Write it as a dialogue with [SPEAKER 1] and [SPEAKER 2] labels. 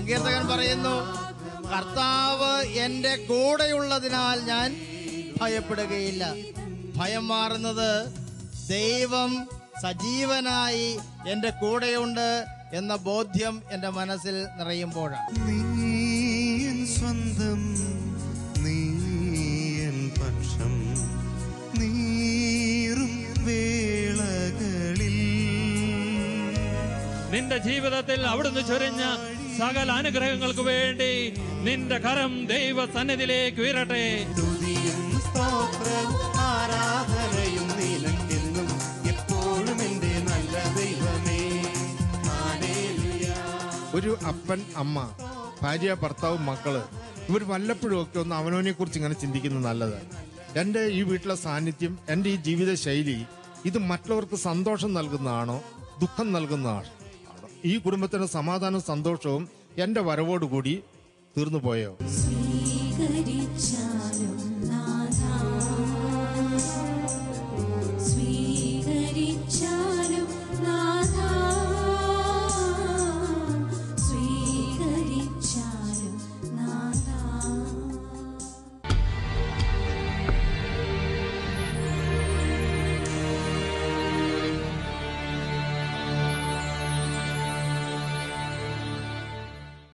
[SPEAKER 1] സങ്കീർത്തകൻ പറയുന്നു, കർത്താവ് എന്റെ കൂടെയുള്ളതിനാൽ ഞാൻ ഭയപ്പെടുകയില്ല. ഭയം മാറുന്നത് ദൈവം സജീവനായി എന്റെ കൂടെയുണ്ട് എന്ന ബോധ്യം എന്റെ മനസ്സിൽ നിറയുമ്പോഴാണ്.
[SPEAKER 2] നീയൻ സ്വന്തം, നീയൻ പക്ഷം, നീറും വേളകളിൽ
[SPEAKER 3] നിന്റെ ജീവിതത്തിൽ അവിടുന്ന് ചൊരിഞ്ഞ സകല അനുഗ്രഹങ്ങൾക്ക് വേണ്ടി നിന്റെ കരം ദൈവ സന്നിധിയിലേക്ക് ഉയരട്ടെ.
[SPEAKER 2] സ്തുതിയും സ്തോത്രവും ആരാധനയും നിനക്കെന്നും എപ്പോഴും എന്റെ നല്ല ദൈവമേ. ഹല്ലേലൂയ.
[SPEAKER 4] ഒരു അപ്പൻ, അമ്മ, ഭാര്യ, ഭർത്താവ്, മക്കള് ഇവർ വല്ലപ്പോഴും ഒക്കെ ഒന്ന് അവനവനെ കുറിച്ച് ഇങ്ങനെ ചിന്തിക്കുന്നത് നല്ലതാണ്. എൻ്റെ ഈ വീട്ടിലെ സാന്നിധ്യം, എൻ്റെ ഈ ജീവിത ശൈലി ഇത് മറ്റുള്ളവർക്ക് സന്തോഷം നൽകുന്നതാണോ ദുഃഖം നൽകുന്നതാണോ? ഈ കുടുംബത്തിന് സമാധാനവും സന്തോഷവും എൻ്റെ വരവോടുകൂടി തീർന്നു പോയോ?
[SPEAKER 5] സ്വീകരിച്ച